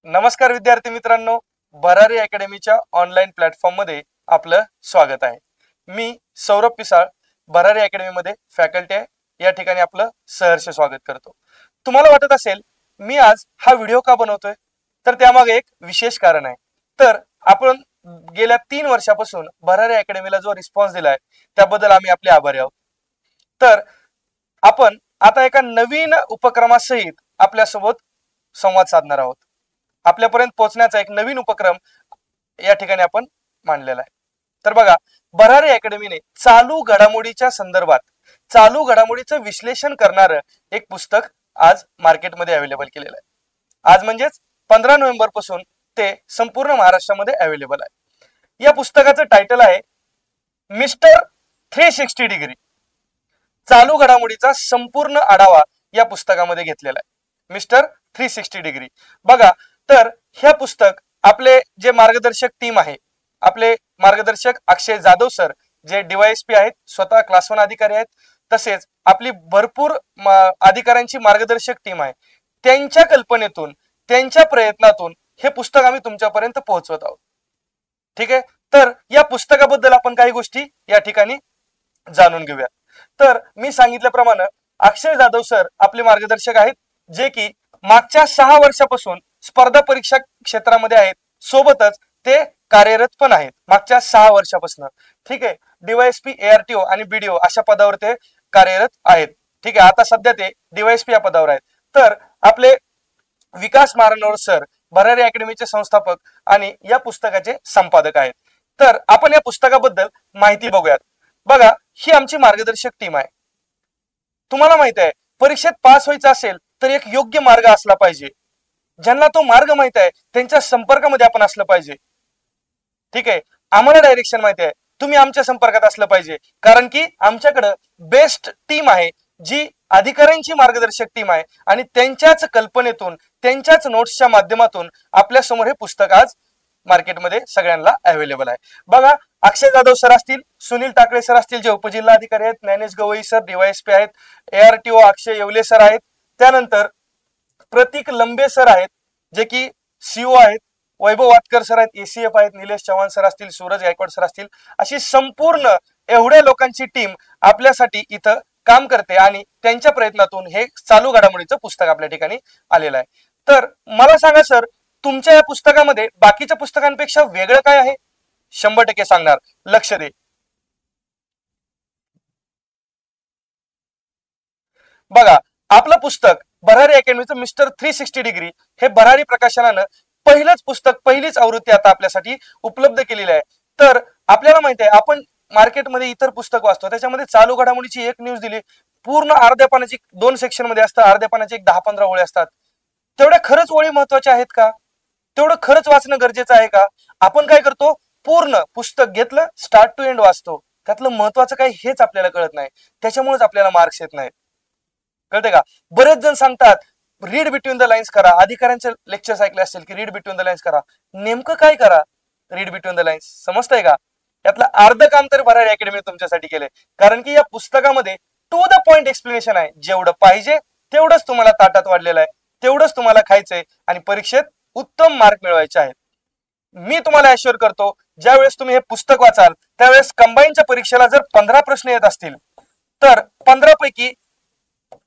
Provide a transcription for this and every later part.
नमस्कार विद्यार्थी मित्रांनो, भरारी अकॅडमीच्या ऑनलाईन प्लॅटफॉर्म मध्ये आपलं स्वागत आहे. मी सौरभ पिसाळ, भरारी अकॅडमी मध्ये फॅकल्टी आहे. या ठिकाणी आपलं सहर्ष स्वागत करतो. तुम्हाला वाटत असेल मी आज हा व्हिडिओ का बनवतोय, तर त्यामागे एक विशेष कारण आहे. तर आपण गेल्या 3 वर्षापासून भरारी अकॅडमीला जो रिस्पॉन्स दिलाय त्याबद्दल आम्ही आपले आभारी आहोत. तर आपण आता एका नवीन उपक्रमासहित आपल्यासोबत संवाद साधणार आहोत. आपल्यापर्यंत पोहोचण्याचा एक नवीन उपक्रम या ठिकाणी आपण मांडलेला आहे. तर बघा, भरारी अकॅडमीने चालू घडामोडीच्या संदर्भात चालू घडामोडीचं विश्लेषण करणारं एक पुस्तक आज मार्केटमध्ये अवेलेबल केलेलं आहे. आज म्हणजेच 15 नोव्हेंबर पासून ते संपूर्ण महाराष्ट्रामध्ये अवेलेबल आहे. या पुस्तकाचं टायटल आहे मिस्टर 360 डिग्री. चालू घडामोडीचा संपूर्ण आढावा या पुस्तकामध्ये घेतलेला आहे. Mister 360 degree. बघा, तर हे पुस्तक आपले जे मार्गदर्शक टीम आहे, आपले मार्गदर्शक अक्षय जाधव सर, जे DYSP आहेत, स्वतः क्लास 1 अधिकारी आहेत, तसेच आपली भरपूर अधिकाऱ्यांची मार्गदर्शक टीम आहे, त्यांच्या कल्पनेतून, त्यांच्या प्रयत्नातून हे पुस्तक आम्ही तुमच्यापर्यंत पोहोचवत आहोत. ठीक आहे. तर या पुस्तकाबद्दल आपण काही गोष्टी या ठिकाणी जाणून घेऊया. तर मी सांगितल्याप्रमाणे अक्षय जाधव सर आपले मार्गदर्शक आहेत, जे की मागच्या 6 वर्षापासून स्पर्धा परीक्षा क्षेत्रामध्ये आहेत, सोबतच ते कार्यरत पण आहेत मागच्या 6 वर्षापासून. ठीक आहे. DYSP, ARTO आणि BDO अशा पदावर ते कार्यरत आहेत. ठीक आहे. आता सध्या ते DYSP या पदावर आहेत. तर आपले विकास मारनोर सर भरारी अकॅडमीचे संस्थापक आणि या पुस्तकाचे संपादक आहेत. तर आपण या पुस्तकाबद्दल माहिती बघूयात. बघा, ही आमची मार्गदर्शक टीम आहे. तुम्हाला माहित आहे, परीक्षेत पास व्हायचं असेल तर एक योग्य मार्ग असला पाहिजे. ज्यांना तो मार्ग माहित आहे त्यांच्या संपर्कामध्ये आपण असलं पाहिजे. ठीक आहे. आम्हाला डायरेक्शन माहिती आहे, तुम्ही आमच्या संपर्कात असलं पाहिजे, कारण की आमच्याकडे बेस्ट टीम आहे, जी अधिकाऱ्यांची मार्गदर्शक टीम आहे आणि त्यांच्याच कल्पनेतून, त्यांच्याच नोट्सच्या माध्यमातून आपल्या समोर हे पुस्तक आज मार्केटमध्ये सगळ्यांना अवेलेबल आहे. बघा, अक्षय जाधव सर असतील, सुनील टाकळे सर असतील, जे उपजिल्हा अधिकारी आहेत, ज्ञानेश गवई सर DYSP आहेत, ARTO अक्षय येवले सर आहेत, त्यानंतर प्रतीक लंबे सर आहेत, जे की CO आहेत, वैभव वाटकर सर आहेत, ACF आहेत, निलेश चव्हाण सर असतील, सूरज गायकवाड सर असतील, अशी संपूर्ण एवढ्या लोकांची टीम आपल्यासाठी इथं काम करते आणि त्यांच्या प्रयत्नातून हे चालू घडामोडीचं पुस्तक आपल्या ठिकाणी आलेलं आहे. तर मला सांगा सर, तुमच्या या पुस्तकामध्ये बाकीच्या पुस्तकांपेक्षा वेगळं काय आहे? 100% सांगणार, लक्ष दे. बघा, आपलं पुस्तक भरारी अकॅडमीचं मिस्टर 360 डिग्री हे भरारी प्रकाशनानं पहिलंच पुस्तक, पहिलीच आवृत्ती आता आपल्यासाठी उपलब्ध केलेली आहे. तर आपल्याला माहिती आहे, आपण मार्केटमध्ये इतर पुस्तक वाचतो, त्याच्यामध्ये चालू घडामोडीची एक न्यूज दिली, पूर्ण अर्ध्या पानाची 2 सेक्शन मध्ये असतात, अर्ध्या पानाची एक 10-15 ओळी असतात. तेवढ्या खरंच ओळी महत्वाच्या आहेत का? तेवढं खरंच वाचणं गरजेचं आहे का? आपण काय करतो, पूर्ण पुस्तक घेतलं, स्टार्ट टू एंड वाचतो, त्यातलं महत्वाचं काय हेच आपल्याला कळत नाही, त्याच्यामुळेच आपल्याला मार्क्स येत नाहीत. कळते का? बरेच जण सांगतात रीड बिटवीन द लाईन्स करा, अधिकाऱ्यांचे लेक्चर्स ऐकले असतील की रीड बिटवीन द लाईन्स करा. नेमकं काय करा रीड बिटवीन द लाईन्स? समजतंय का? यातलं अर्ध काम तर भरारी अकॅडमी तुमच्यासाठी केलंय, कारण की या पुस्तकामध्ये टू द पॉइंट एक्सप्लेनेशन आहे. जेवढं पाहिजे तेवढंच तुम्हाला ताटात वाढलेलं आहे, तेवढंच तुम्हाला खायचंय आणि परीक्षेत उत्तम मार्क मिळवायचे आहेत. मी तुम्हाला अश्युअर करतो, ज्यावेळेस तुम्ही हे पुस्तक वाचाल त्यावेळेस कंबाईनच्या परीक्षेला जर 15 प्रश्न येत असतील तर 15 पैकी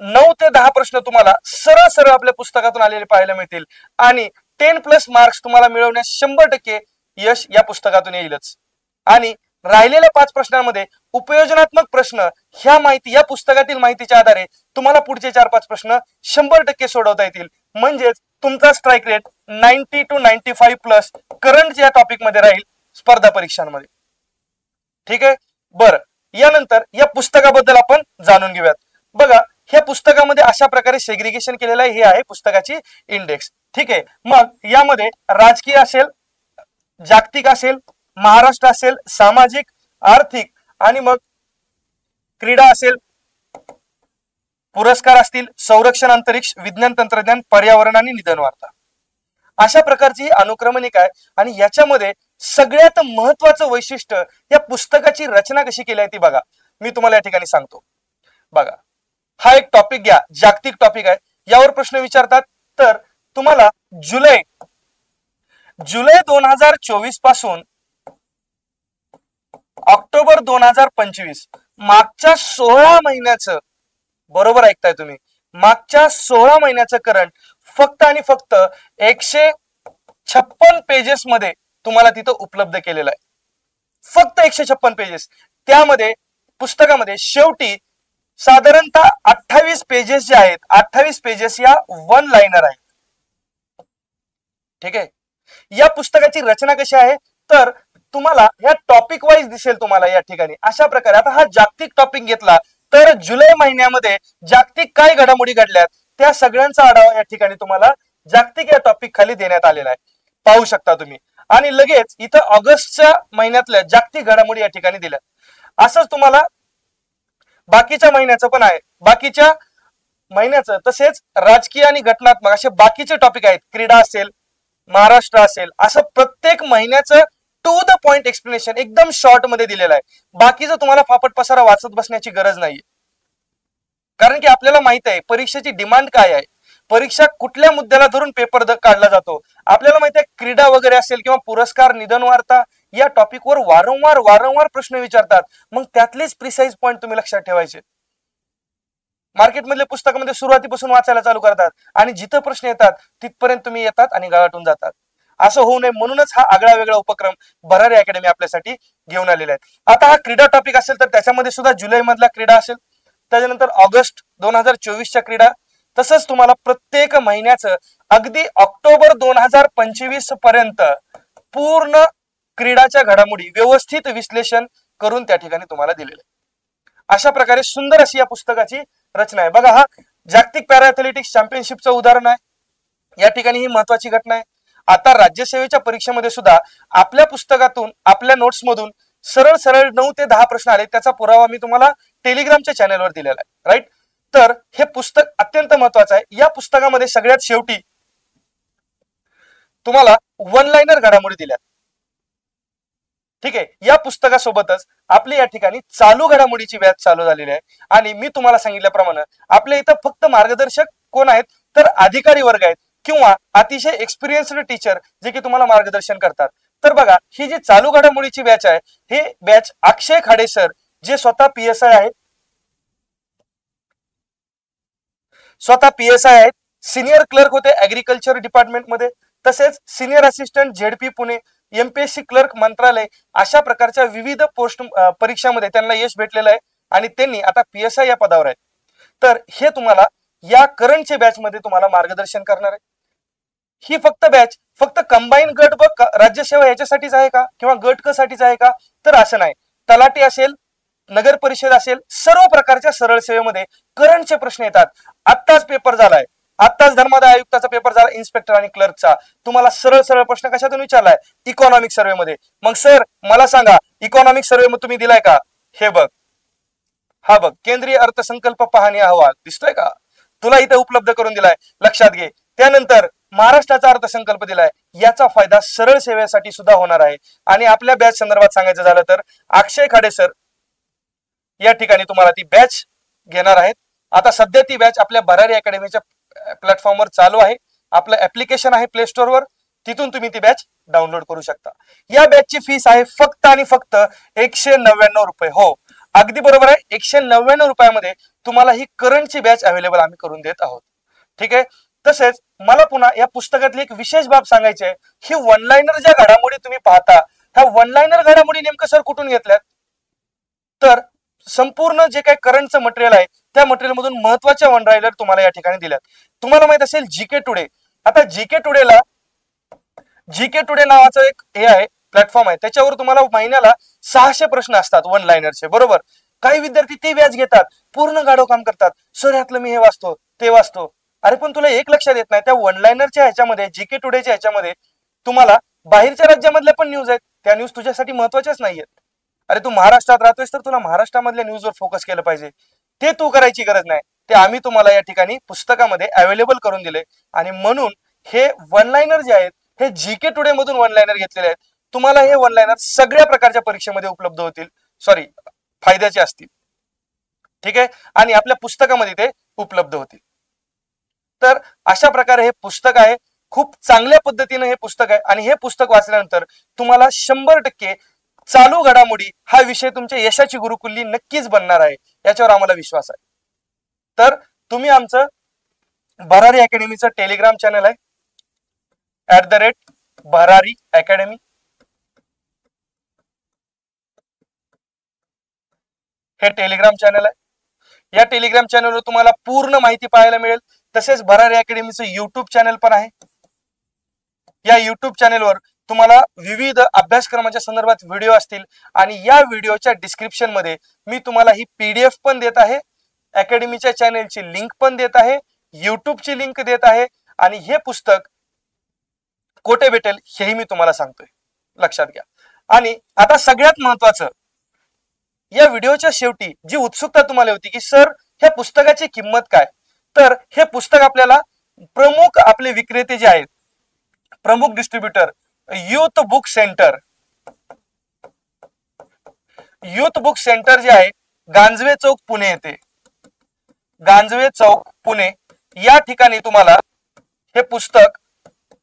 9 ते 10 प्रश्न तुम्हाला सरळ सरळ आपल्या पुस्तकातून आलेले पाहायला मिळतील आणि 10+ मार्क्स तुम्हाला मिळवण्यास 100% यश या पुस्तकातून येईलच. आणि राहिलेल्या 5 प्रश्नांमध्ये उपयोजनात्मक प्रश्न, ह्या माहिती, या पुस्तकातील माहितीच्या आधारे तुम्हाला पुढचे 4-5 प्रश्न 100% सोडवता येतील. म्हणजेच तुमचा स्ट्राईक रेट 90 to 95+ करंट या टॉपिक मध्ये राहील स्पर्धा परीक्षांमध्ये. ठीक आहे. बरं, यानंतर या पुस्तकाबद्दल आपण जाणून घेऊयात. बघा, ह्या पुस्तकामध्ये अशा प्रकारे सेग्रिगेशन केलेलं आहे. हे आहे पुस्तकाची इंडेक्स. ठीक आहे. मग यामध्ये राजकीय असेल, जागतिक असेल, महाराष्ट्र असेल, सामाजिक, आर्थिक आणि मग क्रीडा असेल, पुरस्कार असतील, संरक्षण, अंतरिक्ष, विज्ञान तंत्रज्ञान, पर्यावरण आणि निधन वार्ता, अशा प्रकारची अनुक्रमणिका आहे. आणि याच्यामध्ये सगळ्यात महत्वाचं वैशिष्ट्य या पुस्तकाची रचना कशी केली आहे ती बघा. मी तुम्हाला या ठिकाणी सांगतो. बघा, हा एक टॉपिक घ्या, जागतिक टॉपिक आहे, यावर प्रश्न विचारतात. तर तुम्हाला जुलै जुलै 2024 पासून ऑक्टोबर 2025 मागच्या 16 महिन्याचं, बरोबर ऐकताय तुम्ही, मागच्या 16 महिन्याचं करंट फक्त आणि फक्त 156 पेजेस मध्ये तुम्हाला तिथं उपलब्ध केलेलं आहे. फक्त 156 पेजेस. त्यामध्ये पुस्तकामध्ये शेवटी साधारणतः 28 पेजेस जे आहेत, 28 पेजेस या वन लाइनर आहेत. ठीक आहे. या पुस्तकाची रचना कशी आहे तर तुम्हाला या टॉपिक वाईज दिसेल तुम्हाला या ठिकाणी अशा प्रकारे. आता हा जागतिक टॉपिक घेतला तर जुलै महिन्यामध्ये जागतिक काय घडामोडी घडल्यात त्या सगळ्यांचा आढावा या ठिकाणी तुम्हाला जागतिक या टॉपिक खाली देण्यात आलेला आहे, पाहू शकता तुम्ही. आणि लगेच इथं ऑगस्टच्या महिन्यातल्या जागतिक घडामोडी या ठिकाणी दिल्या. असंच तुम्हाला बाकीच्या महिन्याचं पण आहे, बाकीच्या महिन्याचं, तसेच राजकीय आणि घटनात्मक असे बाकीचे टॉपिक आहेत. क्रीडा असेल, महाराष्ट्र असेल, असं प्रत्येक महिन्याचं टू द पॉइंट एक्सप्लेनेशन एकदम शॉर्ट मध्ये दिलेलं आहे. बाकीचं तुम्हाला फापट पसारा वाचत बसण्याची गरज नाहीये, कारण की आपल्याला माहित आहे परीक्षेची डिमांड काय आहे, परीक्षा कुठल्या मुद्द्याला धरून पेपर काढला जातो. आपल्याला माहित आहे क्रीडा वगैरे असेल किंवा पुरस्कार, निधन वार्ता या टॉपिकवर वारंवार प्रश्न विचारतात. मग त्यातलेच प्रिसाइज पॉइंट तुम्ही लक्षात ठेवायचे. मार्केटमधल्या पुस्तकामध्ये सुरुवातीपासून वाचायला चालू करतात आणि जिथं प्रश्न येतात तिथपर्यंत तुम्ही येतात आणि गाळाटून जातात. असं होऊ नये म्हणूनच हा आगळा वेगळा उपक्रम भरारी अकॅडमी आपल्यासाठी घेऊन आलेला आहे. आता हा क्रीडा टॉपिक असेल तर त्याच्यामध्ये सुद्धा जुलै मधला क्रीडा असेल, त्याच्यानंतर ऑगस्ट 2024च्या क्रीडा, तसंच तुम्हाला प्रत्येक महिन्याचं अगदी ऑक्टोबर 2025 पर्यंत पूर्ण क्रीडाच्या घडामोडी व्यवस्थित विश्लेषण करून त्या ठिकाणी तुम्हाला दिलेलं आहे. अशा प्रकारे सुंदर अशी या पुस्तकाची रचना आहे. बघा, हा जागतिक पॅरा ॲथलेटिक्स चॅम्पियनशिपचं उदाहरण आहे. या ठिकाणी ही महत्वाची घटना आहे. आता राज्यसेवेच्या परीक्षेमध्ये सुद्धा आपल्या पुस्तकातून, आपल्या नोट्स मधून सरळ 9 ते 10 प्रश्न आले. त्याचा पुरावा मी तुम्हाला टेलिग्रामच्या चॅनलवर दिलेला आहे. राईट. तर हे पुस्तक अत्यंत महत्वाचं आहे. या पुस्तकामध्ये सगळ्यात शेवटी तुम्हाला वन लाइनर घडामोडी दिल्यात. ठीक आहे. या पुस्तकासोबतच आपली या ठिकाणी चालू घडामोडीची बॅच चालू झालेली आहे. आणि मी तुम्हाला सांगितल्याप्रमाणे आपल्या इथं फक्त मार्गदर्शक कोण आहेत तर अधिकारी वर्ग आहेत किंवा अतिशय एक्सपिरियन्स्ड टीचर जे की तुम्हाला मार्गदर्शन करतात. तर बघा, ही जी चालू घडामोडीची बॅच आहे, हे बॅच अक्षय खाडे सर, जे स्वतः PSI आहेत, आहेत, सिनियर क्लर्क होते ऍग्रिकल्चर डिपार्टमेंट मध्ये, तसेच senior assistant ZP Pune, MPSC clerk मंत्रालय, अशा प्रकारच्या विविध पोस्ट परीक्षामध्ये त्यांना यश भेटलेलं आहे आणि त्यांनी आता PSI या पदावर आहेत. तर हे तुम्हाला या करंटच्या बॅच मध्ये तुम्हाला मार्गदर्शन करणार आहे. ही बॅच फक्त कंबाईन गट व राज्यसेवा याच्यासाठीच आहे का किंवा गट क साठीच आहे का तर असं नाही. तलाठी असेल, नगर परिषद असेल, सर्व प्रकारच्या सरळ सेवेमध्ये करंटचे प्रश्न येतात. आत्ताच पेपर झालाय, आत्ताच धर्मादाय आयुक्ताचा पेपर झाला, इन्स्पेक्टर आणि क्लर्कचा. तुम्हाला सरळ प्रश्न कशातून विचारलाय? इकॉनॉमिक सर्वे मध्ये. मग सर मला सांगा, इकॉनॉमिक सर्वे मध्ये तुम्ही दिलाय का? हे बघ, हा बघ, केंद्रीय अर्थसंकल्प पाहणी अहवाल दिसतोय का? तुला इथे उपलब्ध करून दिलाय, लक्षात घे. त्यानंतर महाराष्ट्राचा अर्थसंकल्प दिलाय. याचा फायदा सरळ सेवेसाठी सुद्धा होणार आहे. आणि आपल्या बॅच संदर्भात सांगायचं झालं तर अक्षय खाडे सर या ठिकाणी तुम्हाला ती बॅच घेणार आहेत. आता सध्या ती बॅच आपल्या भरारी अकॅडमीच्या प्लॅटफॉर्मवर चालू आहे. आपलं ऍप्लिकेशन आहे प्ले स्टोअरवर, तिथून तुम्ही ती बॅच डाउनलोड करू शकता. या बॅचची फीस आहे फक्त आणि फक्त 199 रुपये. हो, अगदी बरोबर आहे. 199 रुपयामध्ये तुम्हाला ही करंटची बॅच अवेलेबल आम्ही करून देत आहोत. ठीक आहे. तसेच मला पुन्हा या पुस्तकातली एक विशेष बाब सांगायची आहे. ही वन लाइनर ज्या घडामोडी तुम्ही पाहता, ह्या वन लाइनर घडामोडी नेमकं सर कुठून घेतल्यात तर संपूर्ण जे काही करंटचं मटेरियल आहे त्या मटेरियल मधून महत्वाच्या वन लाइनर तुम्हाला या ठिकाणी दिल्यात. तुम्हाला माहित असेल जीके टुडे. आता जीके टुडे नावाचं एक हे आहे, प्लॅटफॉर्म आहे. त्याच्यावर तुम्हाला महिन्याला 600 प्रश्न असतात वन लाइनरचे. बरोबर. काही विद्यार्थी ते व्याज घेतात, पूर्ण गाढव काम करतात. सर यातलं मी हे वाचतो, ते वाचतो. अरे पण तुला एक लक्षात येत नाही, त्या वन लाइनरच्या ह्याच्यामध्ये, जीके टुडेच्या ह्याच्यामध्ये तुम्हाला बाहेरच्या राज्यामधल्या पण न्यूज आहेत. त्या न्यूज तुझ्यासाठी महत्वाच्याच नाहीयेत. अरे तू महाराष्ट्रात राहतोयस तर तुला महाराष्ट्रामधल्या न्यूजवर फोकस केलं पाहिजे. ते तू करायची गरज नाही. ते आम्ही तुम्हाला या ठिकाणी पुस्तकामध्ये अवेलेबल करून दिले. आणि म्हणून हे वन लाइनर जे आहेत हे जीके टुडे मधून वन लाइनर घेतलेले आहेत. तुम्हाला हे वन लाइनर सगळ्या प्रकारच्या परीक्षेमध्ये उपलब्ध होतील, फायद्याचे असतील. ठीक आहे. आणि आपल्या पुस्तकामध्ये ते उपलब्ध होतील. तर अशा प्रकारे हे पुस्तक आहे. खूप चांगल्या पद्धतीने हे पुस्तक आहे आणि हे पुस्तक वाचल्यानंतर तुम्हाला 100% चालू घडामोडी हा विषय तुमच्या यशाची गुरुकुल्ली नक्कीच बनणार आहे, याच्यावर आम्हाला विश्वास आहे. तर तुम्ही आमचं भरारी अकॅडमीचं टेलिग्राम चॅनल आहे @भरारी अकॅडमी, हे टेलिग्राम चॅनल आहे. या टेलिग्राम चॅनलवर तुम्हाला पूर्ण माहिती पाहायला मिळेल. तसेच भरारी अकॅडमीचं युट्यूब चॅनल पण आहे. या युट्यूब चॅनलवर तुम्हाला विविध अभ्यासक्रमाच्या संदर्भात व्हिडिओ असतील आणि या व्हिडिओच्या डिस्क्रिप्शन मध्ये मी तुम्हाला ही PDF पण देत आहे, अकॅडमीच्या चॅनलची लिंक पण देत आहे, युट्यूबची लिंक देत आहे आणि हे पुस्तक कोठे भेटेल हेही मी तुम्हाला सांगतोय, लक्षात घ्या. आणि आता सगळ्यात महत्वाचं, या व्हिडिओच्या शेवटी जी उत्सुकता तुम्हाला होती की सर ह्या पुस्तकाची किंमत काय, तर हे पुस्तक आपल्याला प्रमुख आपले विक्रेते जे आहेत, प्रमुख डिस्ट्रीब्युटर युथ बुक सेंटर जे आहे गांजवे चौक पुणे येथे, गांजवे चौक पुणे या ठिकाणी तुम्हाला हे पुस्तक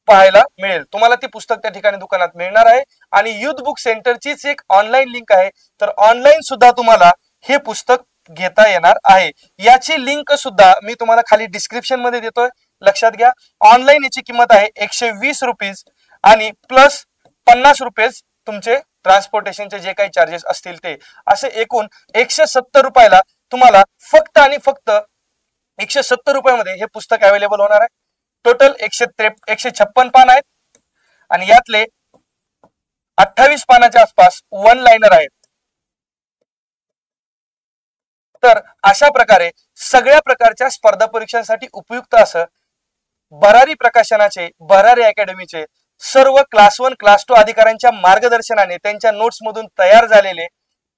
पाहायला मिळेल. तुम्हाला ते पुस्तक त्या ठिकाणी दुकानात मिळणार आहे आणि युथ बुक सेंटरचीच एक ऑनलाईन लिंक आहे, तर ऑनलाईन सुद्धा तुम्हाला हे पुस्तक घेता येणार आहे. याची लिंक सुद्धा मी तुम्हाला खाली डिस्क्रिप्शन मध्ये देतोय, लक्षात घ्या. ऑनलाईन याची किंमत आहे 120 रुपीज आणि प्लस 50 रुपये तुमचे ट्रान्सपोर्टेशनचे जे काही चार्जेस असतील ते, असे एकूण 170 रुपयाला तुम्हाला फक्त आणि फक्त 170 रुपयामध्ये हे पुस्तक अवेलेबल होणार आहे. टोटल 156 पान आहेत आणि यातले 28 पानाच्या आसपास वन लाइनर आहेत. तर अशा प्रकारे सगळ्या प्रकारच्या स्पर्धा परीक्षांसाठी उपयुक्त असं भरारी प्रकाशनाचे, भरारी अकॅडमीचे सर्व क्लास 1 क्लास 2 अधिकाऱ्यांच्या मार्गदर्शनाने त्यांच्या नोट्स मधून तयार झालेले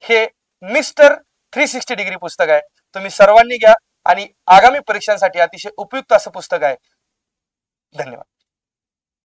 हे मिस्टर 360 डिग्री पुस्तक आहे. तुम्ही सर्वांनी घ्या आणि आगामी परीक्षांसाठी अतिशय उपयुक्त असं पुस्तक आहे. धन्यवाद.